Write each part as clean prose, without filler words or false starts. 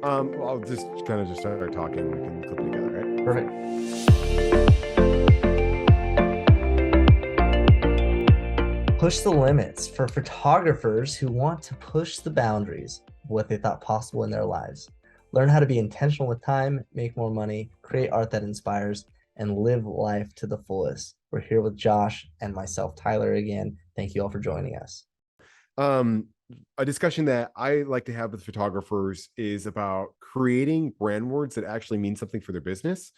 Well, I'll just kind of just start talking and we can clip it together, right? Perfect. Push the limits for photographers who want to push the boundaries of what they thought possible in their lives. Learn how to be intentional with time, make more money, create art that inspires, and live life to the fullest. We're here with Josh and myself, Tyler, again. Thank you all for joining us. Um, a discussion that I like to have with photographers is about creating brand words that actually mean something for their business.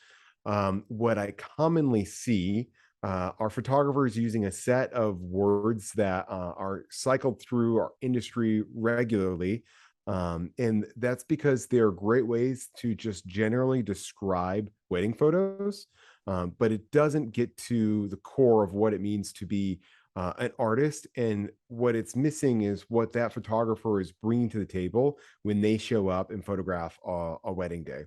What I commonly see are photographers using a set of words that are cycled through our industry regularly. And that's because they're great ways to just generally describe wedding photos, but it doesn't get to the core of what it means to be an artist. And what it's missing is what that photographer is bringing to the table when they show up and photograph a wedding day.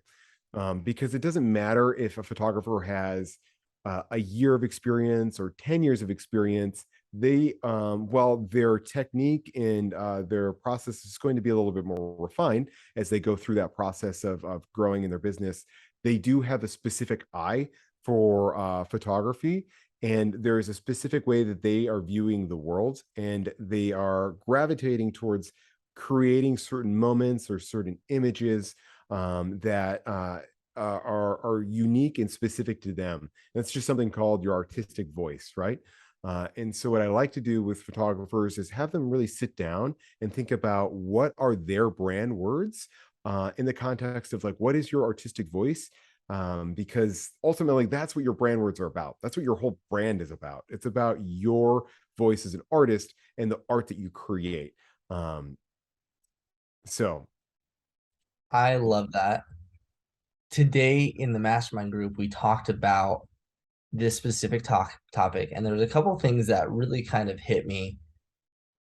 Because it doesn't matter if a photographer has a year of experience or 10 years of experience. They, while their technique and their process is going to be a little bit more refined as they go through that process of growing in their business, they do have a specific eye for photography, and there is a specific way that they are viewing the world, and they are gravitating towards creating certain moments or certain images that are unique and specific to them. That's just something called your artistic voice, right? And so what I like to do with photographers is have them really sit down and think about what are their brand words in the context of like, what is your artistic voice? Because ultimately that's what your brand words are about. That's what your whole brand is about. It's about your voice as an artist and the art that you create. Um, so I love that. Today in the mastermind group, we talked about this specific topic, and there's a couple things that really kind of hit me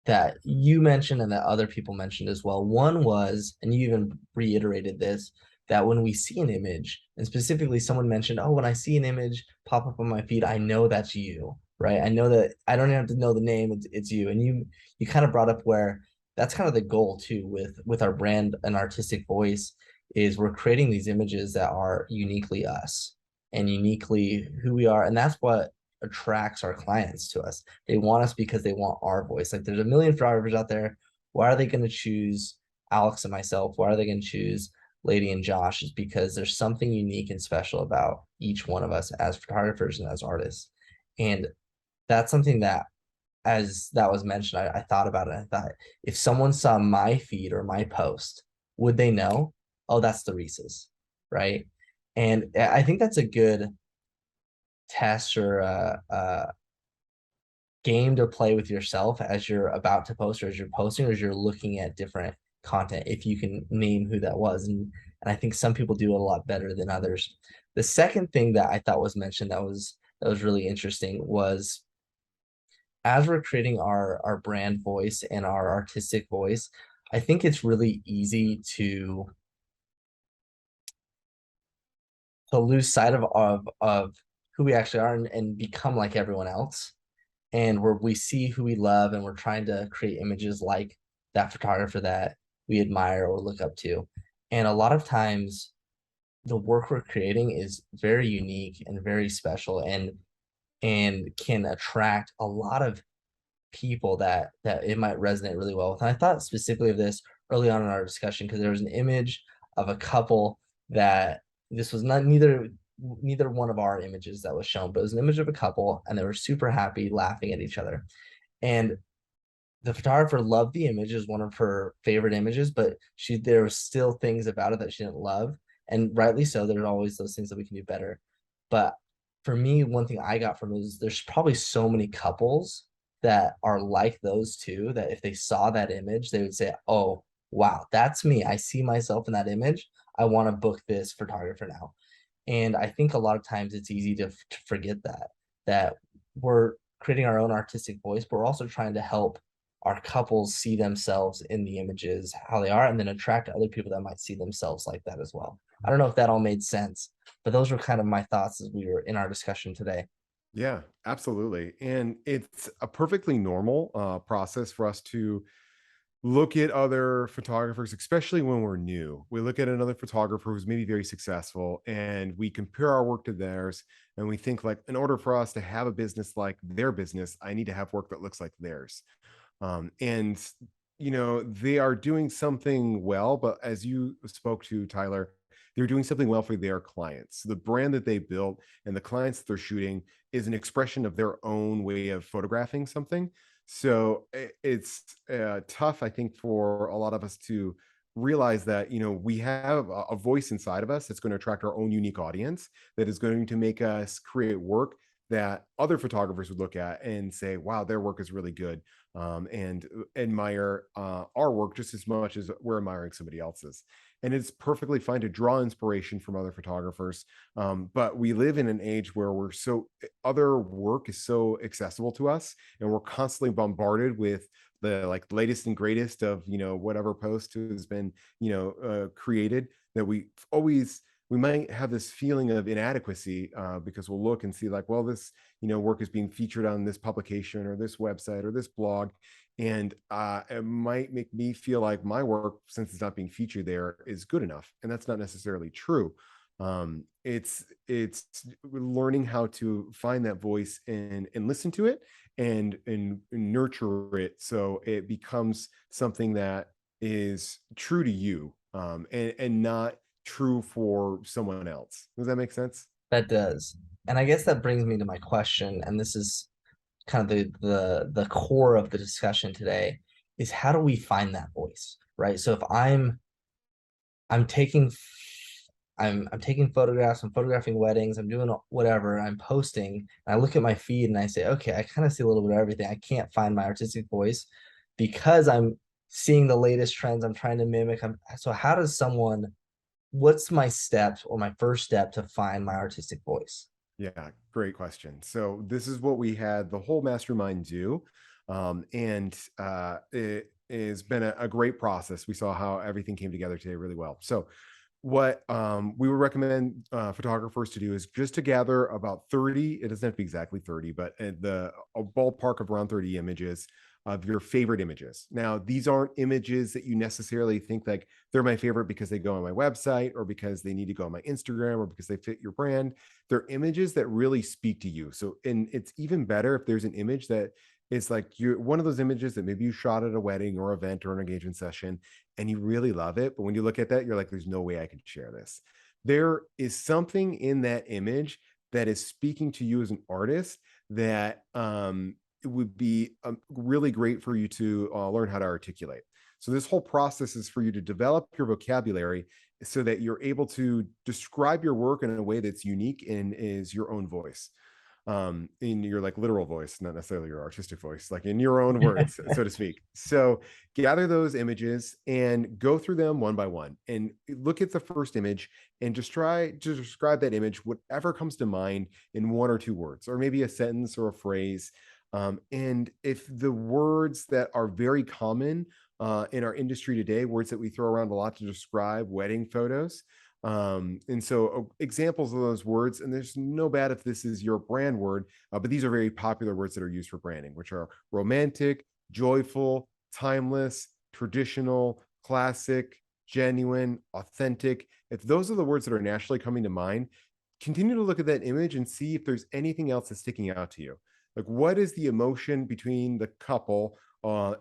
that you mentioned and that other people mentioned as well. One was, and you even reiterated this, that when we see an image, and specifically someone mentioned, oh, when I see an image pop up on my feed, I know that's you, right? I know that I don't even have to know the name, it's you. And you kind of brought up where that's kind of the goal too with our brand and artistic voice is we're creating these images that are uniquely us and uniquely who we are. And that's what attracts our clients to us. They want us because they want our voice. Like there's a million photographers out there. Why are they going to choose Alex and myself? Why are they going to choose Lady and Josh? Is because there's something unique and special about each one of us as photographers and as artists. And that's something that, as that was mentioned, I thought about it. I thought if someone saw my feed or my post, would they know? Oh, that's the Reese's, right? And I think that's a good test or game to play with yourself as you're about to post or as you're posting or as you're looking at different content if you can name who that was. And I think some people do it a lot better than others. The second thing that I thought was mentioned that was really interesting was as we're creating our brand voice and our artistic voice, I think it's really easy to lose sight of who we actually are and become like everyone else and where we see who we love and we're trying to create images like that photographer that we admire or look up to. And a lot of times the work we're creating is very unique and very special and can attract a lot of people that it might resonate really well with. And I thought specifically of this early on in our discussion because there was an image of a couple that this was not neither one of our images that was shown, but it was an image of a couple and they were super happy laughing at each other. And the photographer loved the image as one of her favorite images, but there was still things about it that she didn't love. And rightly so, there's always those things that we can do better. But for me, one thing I got from it is there's probably so many couples that are like those two that if they saw that image, they would say, oh, wow, that's me. I see myself in that image. I want to book this photographer now. And I think a lot of times it's easy to forget that we're creating our own artistic voice, but we're also trying to help our couples see themselves in the images, how they are, and then attract other people that might see themselves like that as well. I don't know if that all made sense, but those were kind of my thoughts as we were in our discussion today. yeah, absolutely. And it's a perfectly normal process for us to look at other photographers, especially when we're new. We look at another photographer who's maybe very successful and we compare our work to theirs. And we think, like, in order for us to have a business like their business, I need to have work that looks like theirs. And they are doing something well, but as you spoke to, Tyler, they're doing something well for their clients. The brand that they built and the clients that they're shooting is an expression of their own way of photographing something. So it's tough, I think, for a lot of us to realize that we have a voice inside of us that's going to attract our own unique audience, that is going to make us create work that other photographers would look at and say, wow, their work is really good, and admire our work just as much as we're admiring somebody else's. And it's perfectly fine to draw inspiration from other photographers. But we live in an age where other work is so accessible to us, and we're constantly bombarded with the like latest and greatest of whatever post has been created, that we might have this feeling of inadequacy, because we'll look and see, like, well, this work is being featured on this publication or this website or this blog, and it might make me feel like my work, since it's not being featured there, is good enough, and that's not necessarily true. It's learning how to find that voice and listen to it, and nurture it so it becomes something that is true to you, and not true for someone else. Does that make sense? That does. And I guess that brings me to my question, and this is kind of the core of the discussion today, is how do we find that voice, right? So if I'm taking I'm taking photographs, I'm photographing weddings, I'm doing whatever, I'm posting, and I look at my feed and I say, okay, I kind of see a little bit of everything. I can't find my artistic voice because I'm seeing the latest trends I'm trying to mimic. So how does someone, what's my steps or my first step to find my artistic voice? Yeah, great question. So this is what we had the whole mastermind do, and it has been a great process. We saw how everything came together today really well. So what we would recommend photographers to do is just to gather about 30. It doesn't have to be exactly 30, but a ballpark of around 30 images of your favorite images. Now, these aren't images that you necessarily think like they're my favorite because they go on my website or because they need to go on my Instagram or because they fit your brand. They're images that really speak to you. So, and it's even better if there's an image that is like you one of those images that maybe you shot at a wedding or event or an engagement session and you really love it. But when you look at that, you're like, there's no way I can share this. There is something in that image that is speaking to you as an artist that it would be really great for you to learn how to articulate. So this whole process is for you to develop your vocabulary so that you're able to describe your work in a way that's unique and is your own voice, in your like literal voice, not necessarily your artistic voice, like in your own words, so to speak. So gather those images and go through them one by one and look at the first image and just try to describe that image, whatever comes to mind, in one or two words, or maybe a sentence or a phrase. And if the words that are very common in our industry today, words that we throw around a lot to describe wedding photos, and so examples of those words, and there's no bad if this is your brand word, but these are very popular words that are used for branding, which are romantic, joyful, timeless, traditional, classic, genuine, authentic. If those are the words that are naturally coming to mind, continue to look at that image and see if there's anything else that's sticking out to you. Like, what is the emotion between the couple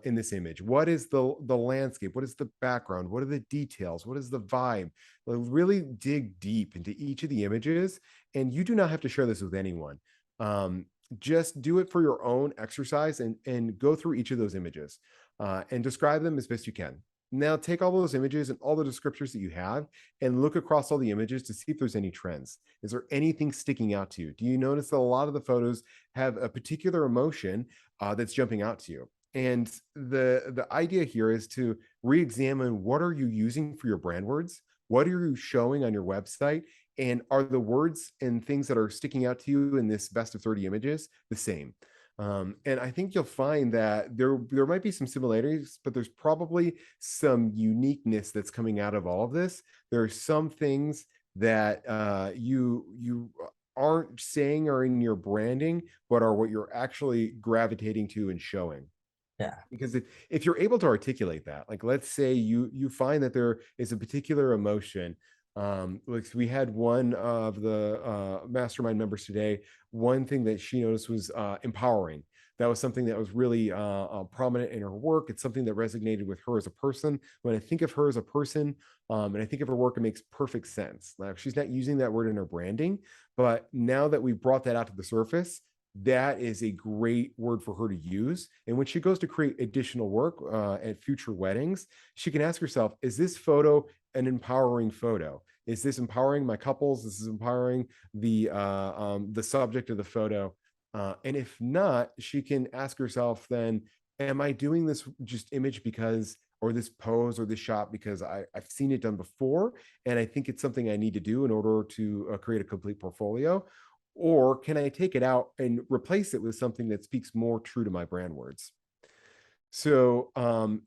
in this image? What is the landscape? What is the background? What are the details? What is the vibe? Like, really dig deep into each of the images, and you do not have to share this with anyone. Just do it for your own exercise and go through each of those images and describe them as best you can. Now take all those images and all the descriptors that you have and look across all the images to see if there's any trends. Is there anything sticking out to you? Do you notice that a lot of the photos have a particular emotion that's jumping out to you? And the idea here is to re-examine, what are you using for your brand words? What are you showing on your website? And are the words and things that are sticking out to you in this best of 30 images the same? And I think you'll find that there might be some similarities, but there's probably some uniqueness that's coming out of all of this. There are some things that you aren't saying are in your branding, but are what you're actually gravitating to and showing. Yeah. Because if you're able to articulate that, like let's say you find that there is a particular emotion, like we had one of the mastermind members today, one thing that she noticed was empowering. That was something that was really prominent in her work. It's something that resonated with her as a person. When I think of her as a person, and I think of her work, it makes perfect sense. Like she's not using that word in her branding, but now that we brought that out to the surface, that is a great word for her to use. And when she goes to create additional work at future weddings, she can ask herself, is this photo an empowering photo? Is this empowering my couples? This is empowering the subject of the photo. And if not, she can ask herself then, am I doing this just image because, or this pose or this shot because I've seen it done before and I think it's something I need to do in order to create a complete portfolio? Or can I take it out and replace it with something that speaks more true to my brand words? So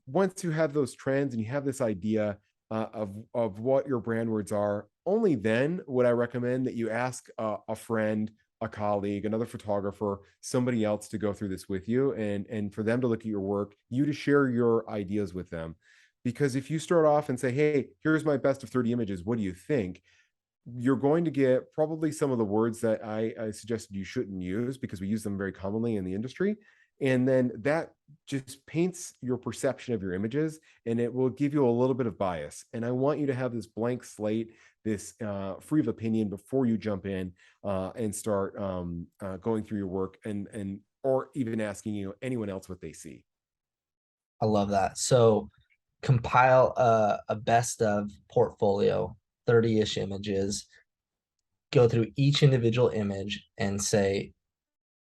once you have those trends and you have this idea of what your brand words are, only then would I recommend that you ask a friend, a colleague, another photographer, somebody else to go through this with you, and for them to look at your work, you to share your ideas with them. Because if you start off and say, "Hey, here's my best of 30 images. What do you think?" You're going to get probably some of the words that I suggested you shouldn't use because we use them very commonly in the industry. And then that just paints your perception of your images and it will give you a little bit of bias. And I want you to have this blank slate, this free of opinion before you jump in and start going through your work and or even asking anyone else what they see. I love that. So compile a best of portfolio, 30-ish images, go through each individual image and say,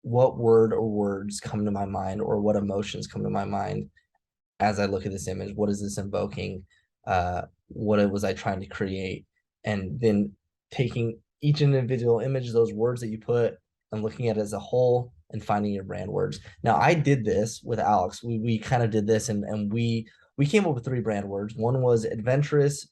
what word or words come to my mind or what emotions come to my mind as I look at this image? What is this invoking? What was I trying to create? And then taking each individual image, those words that you put, and looking at it as a whole and finding your brand words. Now, I did this with Alex. We kind of did this, and we came up with 3 brand words. One was adventurous,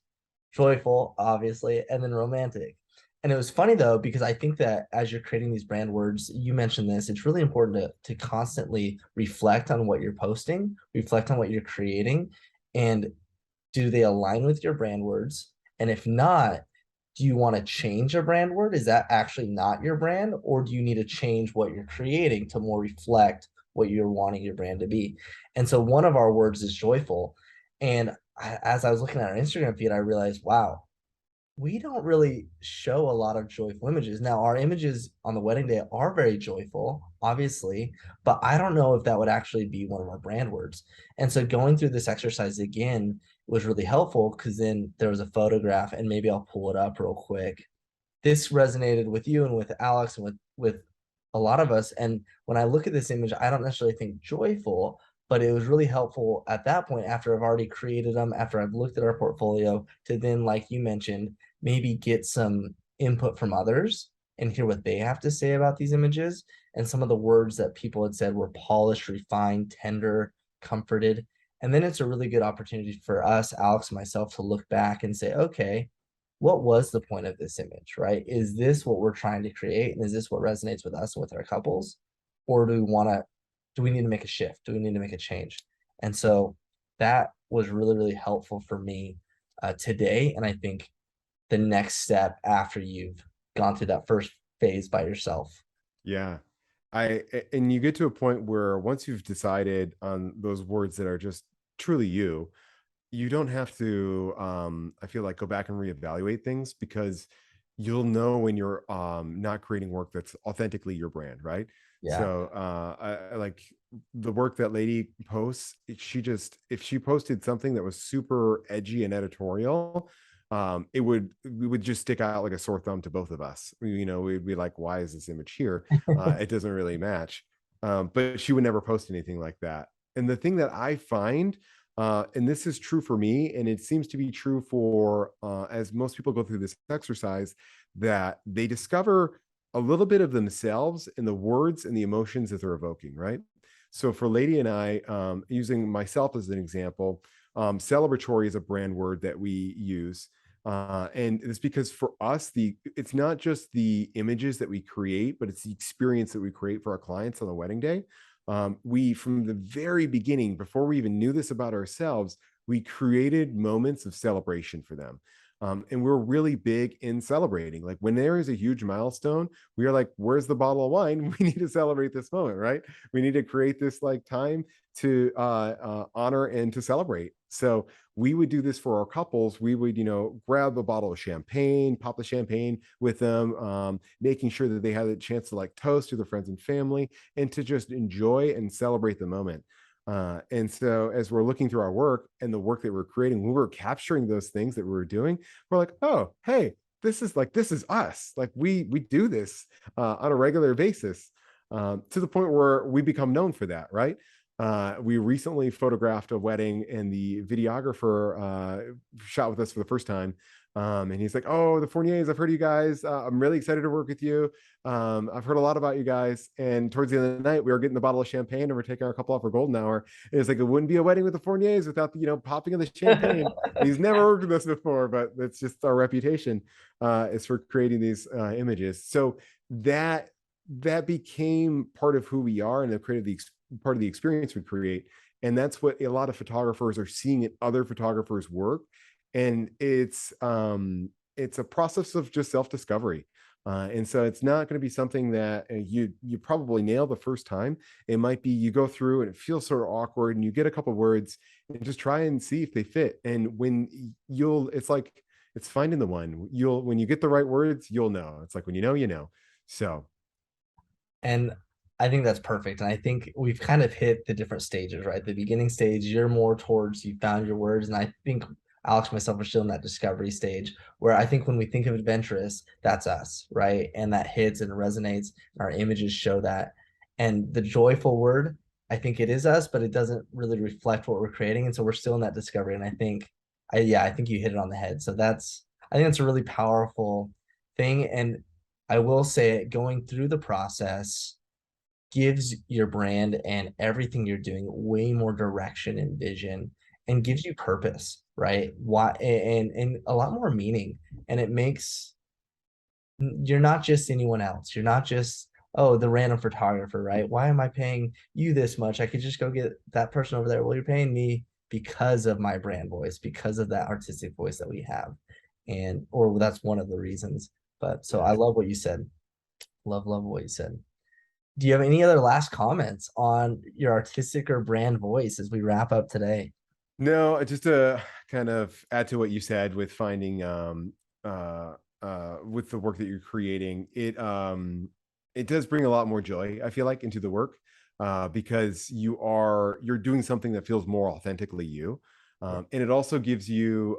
joyful, obviously, and then romantic. And it was funny though, because I think that as you're creating these brand words, you mentioned this, it's really important to constantly reflect on what you're posting, reflect on what you're creating, and do they align with your brand words? And if not, do you want to change a brand word? Is that actually not your brand? Or do you need to change what you're creating to more reflect what you're wanting your brand to be? And so one of our words is joyful. And as I was looking at our Instagram feed, I realized, wow, we don't really show a lot of joyful images. Now, our images on the wedding day are very joyful, obviously, but I don't know if that would actually be one of our brand words. And so going through this exercise again was really helpful because then there was a photograph, and maybe I'll pull it up real quick. This resonated with you and with Alex and with a lot of us. And when I look at this image, I don't necessarily think joyful, but it was really helpful at that point after I've already created them, after I've looked at our portfolio, to then, like you mentioned, maybe get some input from others and hear what they have to say about these images. And some of the words that people had said were polished, refined, tender, comforted. And then it's a really good opportunity for us, Alex and myself, to look back and say, okay, what was the point of this image, right? Is this what we're trying to create? And is this what resonates with us and with our couples? Or do we need to make a shift? Do we need to make a change? And so that was really, really helpful for me today. And I think the next step after you've gone through that first phase by yourself. Yeah. And you get to a point where once you've decided on those words that are just truly you, you don't have to I feel like go back and reevaluate things because you'll know when you're not creating work that's authentically your brand, right? Yeah. So I like the work that lady posts, she just if she posted something that was super edgy and editorial, it would we would just stick out like a sore thumb to both of us. We'd be like, why is this image here? It doesn't really match. But she would never post anything like that. And the thing that I find and this is true for me, and it seems to be true for as most people go through this exercise, that they discover a little bit of themselves in the words and the emotions that they're evoking, right? So for Lady and I, using myself as an example, celebratory is a brand word that we use. And it's because for us, it's not just the images that we create, but it's the experience that we create for our clients on the wedding day. We, from the very beginning, before we even knew this about ourselves, we created moments of celebration for them. And we're really big in celebrating. Like when there is a huge milestone, we are like, where's the bottle of wine? We need to celebrate this moment, right? We need to create this like time to honor and to celebrate. So we would do this for our couples. We would, grab a bottle of champagne, pop the champagne with them, making sure that they had a chance to like toast to their friends and family and to just enjoy and celebrate the moment. And so as we're looking through our work and the work that we're creating, when we're capturing those things that we were doing, we're like, oh, hey, this is us. Like we do this on a regular basis, to the point where we become known for that, right? We recently photographed a wedding, and the videographer shot with us for the first time. And he's like, "Oh, the Fourniers, I've heard of you guys. I'm really excited to work with you. I've heard a lot about you guys." And towards the end of the night, we were getting the bottle of champagne, and we're taking our couple off for golden hour. And it's like it wouldn't be a wedding with the Fourniers without the popping of the champagne. And he's never worked with us before, but that's just our reputation is for creating these images. So that that became part of who we are, and it created the part of the experience we create. And that's what a lot of photographers are seeing in other photographers' work. And it's a process of just self-discovery. And so it's not going to be something that you probably nail the first time. It might be you go through and it feels sort of awkward, and you get a couple words and just try and see if they fit. And it's like it's finding the one. When you get the right words, you'll know. It's like when you know. So And I think that's perfect. And I think we've kind of hit the different stages, right? The beginning stage, you're more towards you found your words. And I think Alex and myself are still in that discovery stage where I think when we think of adventurous, that's us, right? And that hits and resonates. Our images show that. And the joyful word, I think it is us, but it doesn't really reflect what we're creating. And so we're still in that discovery. And I think you hit it on the head. So I think it's a really powerful thing. And I will say it, going through the process gives your brand and everything you're doing way more direction and vision, and gives you purpose, right? Why and a lot more meaning. And it makes you're not just anyone else. You're not just, oh, the random photographer, right? Why am I paying you this much? I could just go get that person over there. Well, you're paying me because of my brand voice, because of that artistic voice that we have. And or that's one of the reasons. But so I yes. love what you said. Love what you said. Do you have any other last comments on your artistic or brand voice as we wrap up today? No, just to kind of add to what you said with finding with the work that you're creating, it does bring a lot more joy, I feel like, into the work, because you're doing something that feels more authentically you. Yeah. And it also gives you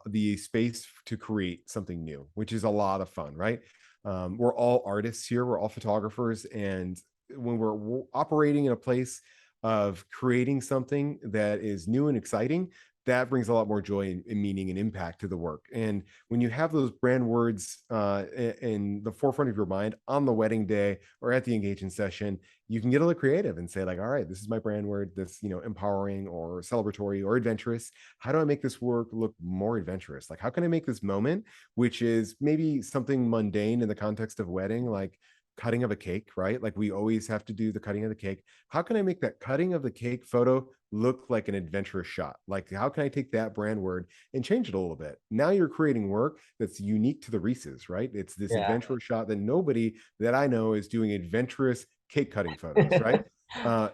the space to create something new, which is a lot of fun, right? We're all artists here, we're all photographers, and when we're operating in a place of creating something that is new and exciting, that brings a lot more joy and meaning and impact to the work. And when you have those brand words in the forefront of your mind on the wedding day or at the engagement session, you can get a little creative and say like, all right, this is my brand word, this, empowering or celebratory or adventurous. How do I make this work look more adventurous? Like, how can I make this moment, which is maybe something mundane in the context of wedding, like cutting of a cake, right? Like we always have to do the cutting of the cake. How can I make that cutting of the cake photo look like an adventurous shot? Like, how can I take that brand word and change it a little bit? Now you're creating work that's unique to the Reese's, right? It's this Yeah. adventurous shot that nobody that I know is doing adventurous cake cutting photos, right?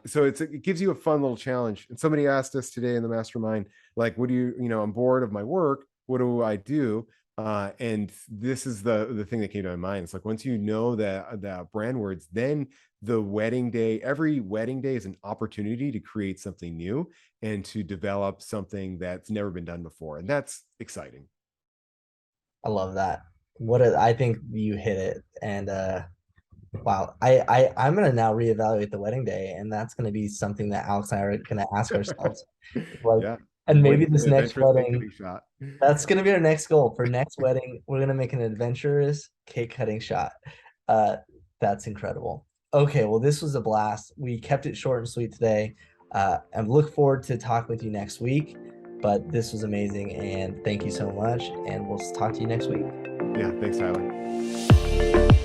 So it gives you a fun little challenge. And somebody asked us today in the mastermind, like, what do I'm bored of my work. What do I do? And this is the thing that came to my mind. It's like once you know that brand words, then every wedding day is an opportunity to create something new and to develop something that's never been done before. And that's exciting. I love that. I think you hit it. And wow, I'm gonna now reevaluate the wedding day, and that's gonna be something that Alex and I are gonna ask ourselves. Like, Yeah. and I'm maybe waiting for this the next adventurous cake wedding, cutting shot. that's gonna be our next goal. For next wedding, we're gonna make an adventurous cake cutting shot. Uh, that's incredible. Okay, well, this was a blast. We kept it short and sweet today. And look forward to talking with you next week. But this was amazing, and thank you so much. And we'll talk to you next week. Yeah. Thanks, Tyler.